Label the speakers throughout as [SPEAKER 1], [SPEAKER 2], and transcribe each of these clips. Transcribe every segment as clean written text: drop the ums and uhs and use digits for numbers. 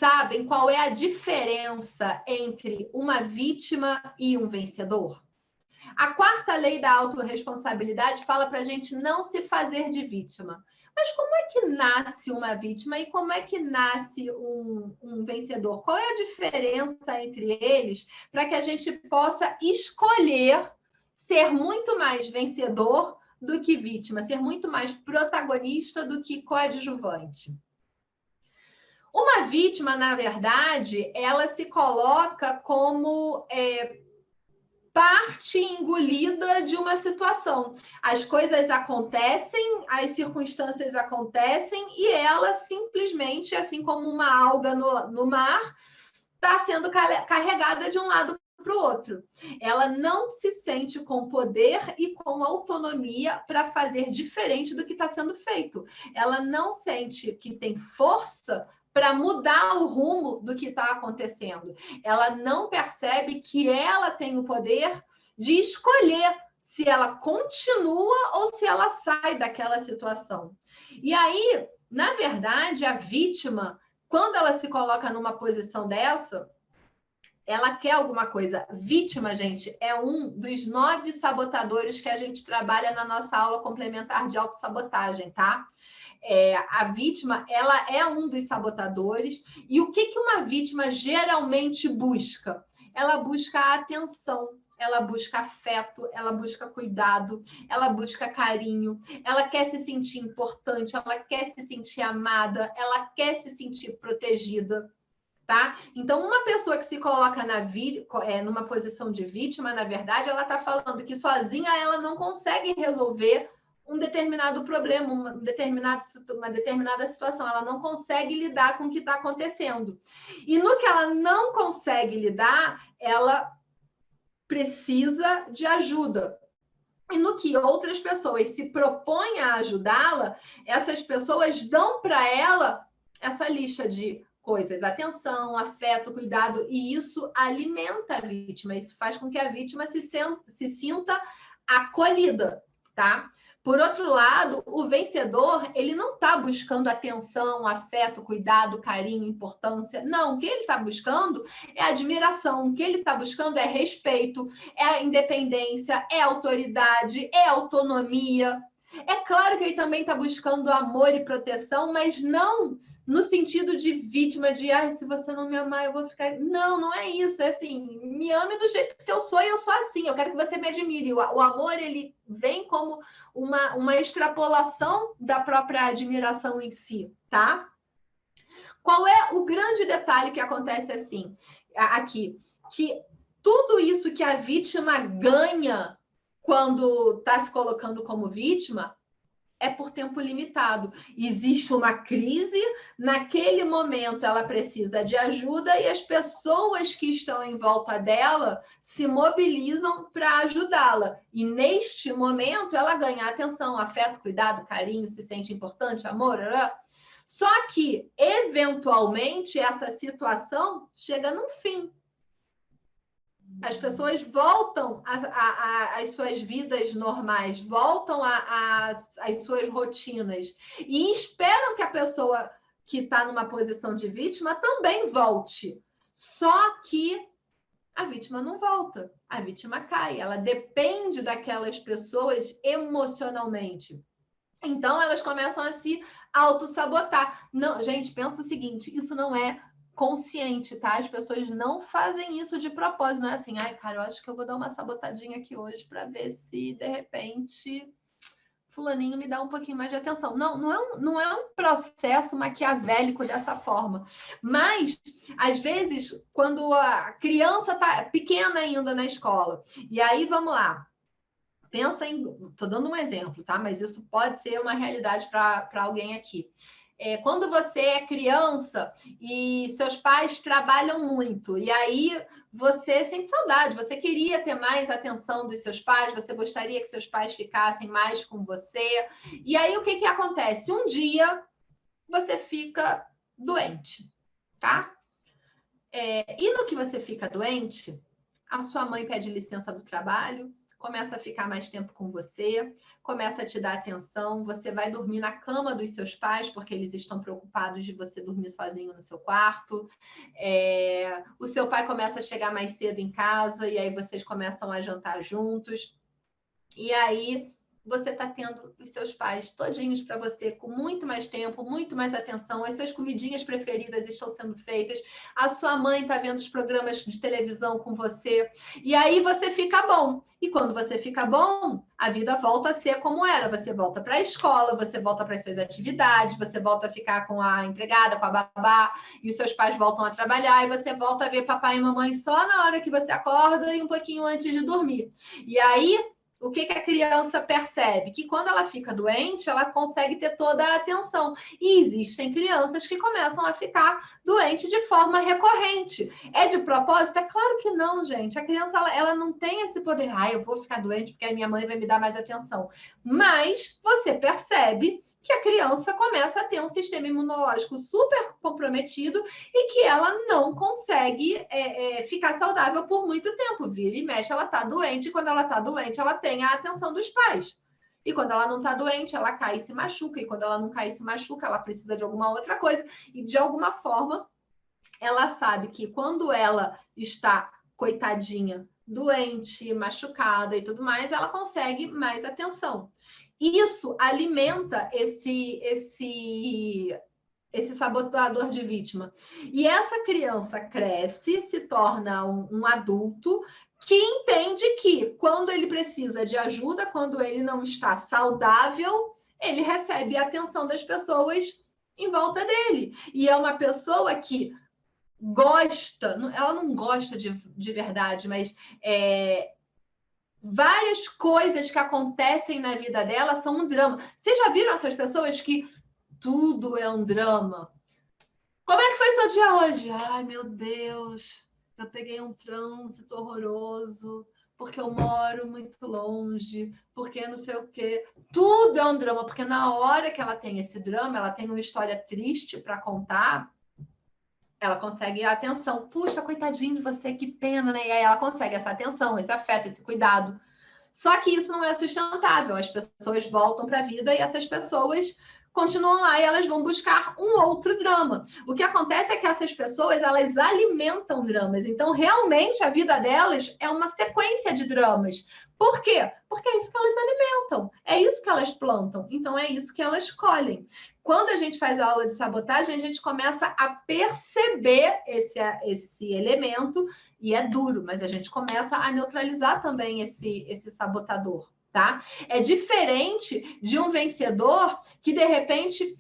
[SPEAKER 1] sabem qual é a diferença entre uma vítima e um vencedor? A quarta lei da autorresponsabilidade fala para a gente não se fazer de vítima. Mas como é que nasce uma vítima e como é que nasce um vencedor? Qual é a diferença entre eles para que a gente possa escolher ser muito mais vencedor do que vítima, ser muito mais protagonista do que coadjuvante? Uma vítima, na verdade, ela se coloca como parte engolida de uma situação. As coisas acontecem, as circunstâncias acontecem e ela simplesmente, assim como uma alga no mar, está sendo carregada de um lado para o outro. Ela não se sente com poder e com autonomia para fazer diferente do que está sendo feito. Ela não sente que tem força para mudar o rumo do que está acontecendo. Ela não percebe que ela tem o poder de escolher se ela continua ou se ela sai daquela situação. E aí, na verdade, a vítima, quando ela se coloca numa posição dessa, ela quer alguma coisa. Vítima, gente, é um dos 9 sabotadores que a gente trabalha na nossa aula complementar de autossabotagem, tá? A vítima, ela é um dos sabotadores. E o que uma vítima geralmente busca? Ela busca a atenção, ela busca afeto, ela busca cuidado, ela busca carinho, ela quer se sentir importante, ela quer se sentir amada, ela quer se sentir protegida. Tá? Então, uma pessoa que se coloca numa posição de vítima, na verdade, ela está falando que sozinha ela não consegue resolver um determinado problema, uma determinada situação. Ela não consegue lidar com o que está acontecendo. E no que ela não consegue lidar, ela precisa de ajuda. E no que outras pessoas se propõem a ajudá-la, essas pessoas dão para ela essa lista de coisas, atenção, afeto, cuidado, e isso alimenta a vítima, isso faz com que a vítima se sinta acolhida, tá? Por outro lado, o vencedor, ele não está buscando atenção, afeto, cuidado, carinho, importância. Não, o que ele está buscando é admiração, o que ele está buscando é respeito, é independência, é autoridade, é autonomia. É claro que ele também está buscando amor e proteção, mas não no sentido de vítima, de se você não me amar, eu vou ficar... Não, não é isso. É assim, me ame do jeito que eu sou e eu sou assim. Eu quero que você me admire. O amor, ele vem como uma extrapolação da própria admiração em si, tá? Qual é o grande detalhe que acontece assim, aqui? Que tudo isso que a vítima ganha quando está se colocando como vítima é por tempo limitado. Existe uma crise, naquele momento ela precisa de ajuda e as pessoas que estão em volta dela se mobilizam para ajudá-la. E neste momento ela ganha atenção, afeto, cuidado, carinho, se sente importante, amor. Só que, eventualmente, essa situação chega num fim. As pessoas voltam às suas vidas normais, voltam às suas rotinas e esperam que a pessoa que está numa posição de vítima também volte. Só que a vítima não volta, a vítima cai, ela depende daquelas pessoas emocionalmente. Então, elas começam a se autossabotar. Não, gente, pensa o seguinte, isso não é consciente, tá? As pessoas não fazem isso de propósito, não é assim, ai, cara, eu acho que eu vou dar uma sabotadinha aqui hoje para ver se, de repente, fulaninho me dá um pouquinho mais de atenção. Não, não é um processo maquiavélico dessa forma. Mas, às vezes, quando a criança tá pequena ainda na escola, e aí, vamos lá, pensa em... Estou dando um exemplo, tá? Mas isso pode ser uma realidade para alguém aqui. Quando você é criança e seus pais trabalham muito, e aí você sente saudade, você queria ter mais atenção dos seus pais, você gostaria que seus pais ficassem mais com você. E aí o que acontece? Um dia você fica doente, tá? E no que você fica doente, a sua mãe pede licença do trabalho, começa a ficar mais tempo com você, começa a te dar atenção, você vai dormir na cama dos seus pais, porque eles estão preocupados de você dormir sozinho no seu quarto. O seu pai começa a chegar mais cedo em casa, e aí vocês começam a jantar juntos. E aí você está tendo os seus pais todinhos para você, com muito mais tempo, muito mais atenção, as suas comidinhas preferidas estão sendo feitas, a sua mãe está vendo os programas de televisão com você, e aí você fica bom. E quando você fica bom, a vida volta a ser como era. Você volta para a escola, você volta para as suas atividades, você volta a ficar com a empregada, com a babá, e os seus pais voltam a trabalhar, e você volta a ver papai e mamãe só na hora que você acorda e um pouquinho antes de dormir. E aí, o que a criança percebe? Que quando ela fica doente, ela consegue ter toda a atenção. E existem crianças que começam a ficar doentes de forma recorrente. É de propósito? É claro que não, gente. A criança ela não tem esse poder. Eu vou ficar doente porque a minha mãe vai me dar mais atenção. Mas você percebe que a criança começa a ter um sistema imunológico super comprometido e que ela não consegue ficar saudável por muito tempo. Vira e mexe, ela está doente, e quando ela está doente, ela tem a atenção dos pais. E quando ela não está doente, ela cai e se machuca. E quando ela não cai e se machuca, ela precisa de alguma outra coisa. E, de alguma forma, ela sabe que quando ela está, coitadinha, doente, machucada e tudo mais, ela consegue mais atenção. Isso alimenta esse sabotador de vítima. E essa criança cresce, se torna um adulto que entende que quando ele precisa de ajuda, quando ele não está saudável, ele recebe a atenção das pessoas em volta dele. E é uma pessoa que gosta, ela não gosta de verdade, mas várias coisas que acontecem na vida dela são um drama. Vocês já viram essas pessoas que tudo é um drama? Como é que foi seu dia hoje? Ai, meu Deus, eu peguei um trânsito horroroso, porque eu moro muito longe, porque não sei o quê. Tudo é um drama, porque na hora que ela tem esse drama, ela tem uma história triste para contar, ela consegue a atenção. Puxa, coitadinho de você, que pena, né? E aí ela consegue essa atenção, esse afeto, esse cuidado. Só que isso não é sustentável. As pessoas voltam para a vida e essas pessoas continuam lá e elas vão buscar um outro drama. O que acontece é que essas pessoas, elas alimentam dramas. Então, realmente, a vida delas é uma sequência de dramas. Por quê? Porque é isso que elas alimentam, é isso que elas plantam, então é isso que elas colhem. Quando a gente faz a aula de sabotagem, a gente começa a perceber esse elemento, e é duro, mas a gente começa a neutralizar também esse sabotador, tá? É diferente de um vencedor que, de repente,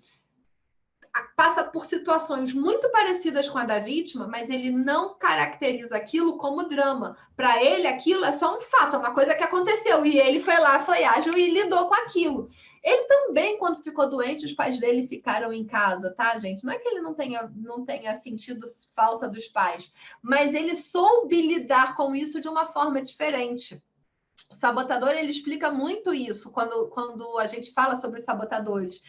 [SPEAKER 1] passa por situações muito parecidas com a da vítima, mas ele não caracteriza aquilo como drama. Para ele, aquilo é só um fato, é uma coisa que aconteceu, e ele foi lá, foi ágil e lidou com aquilo. Ele também, quando ficou doente, os pais dele ficaram em casa, tá, gente? Não é que ele não tenha sentido falta dos pais, mas ele soube lidar com isso de uma forma diferente. O sabotador, ele explica muito isso quando a gente fala sobre os sabotadores.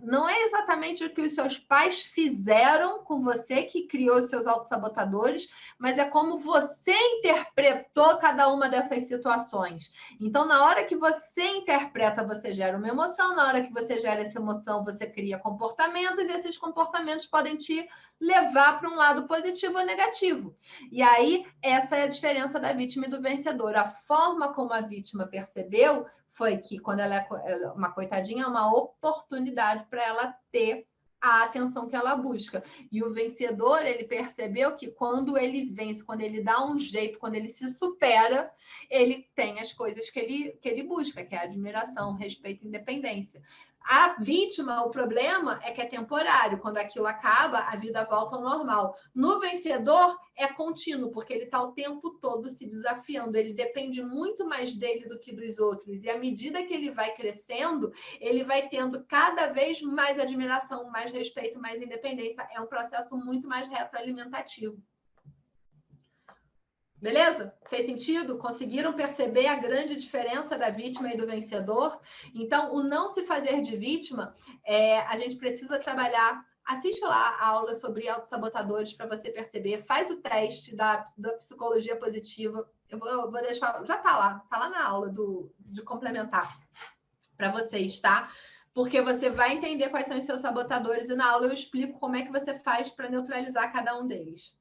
[SPEAKER 1] Não é exatamente o que os seus pais fizeram com você que criou os seus autossabotadores, mas é como você interpretou cada uma dessas situações. Então, na hora que você interpreta, você gera uma emoção, na hora que você gera essa emoção, você cria comportamentos, e esses comportamentos podem te levar para um lado positivo ou negativo. E aí, essa é a diferença da vítima e do vencedor. A forma como a vítima percebeu foi que, quando ela é uma coitadinha, é uma oportunidade para ela ter a atenção que ela busca. E o vencedor, ele percebeu que quando ele vence, quando ele dá um jeito, quando ele se supera, ele tem as coisas que ele busca, que é admiração, respeito e independência. A vítima, o problema é que é temporário. Quando aquilo acaba, a vida volta ao normal. No vencedor, é contínuo, porque ele está o tempo todo se desafiando. Ele depende muito mais dele do que dos outros. E à medida que ele vai crescendo, ele vai tendo cada vez mais admiração, mais respeito, mais independência. É um processo muito mais retroalimentativo. Beleza? Fez sentido? Conseguiram perceber a grande diferença da vítima e do vencedor? Então, o não se fazer de vítima, a gente precisa trabalhar. Assiste lá a aula sobre autossabotadores para você perceber. Faz o teste da psicologia positiva. eu vou deixar, já tá lá na aula de complementar para vocês, tá? Porque você vai entender quais são os seus sabotadores e na aula eu explico como é que você faz para neutralizar cada um deles.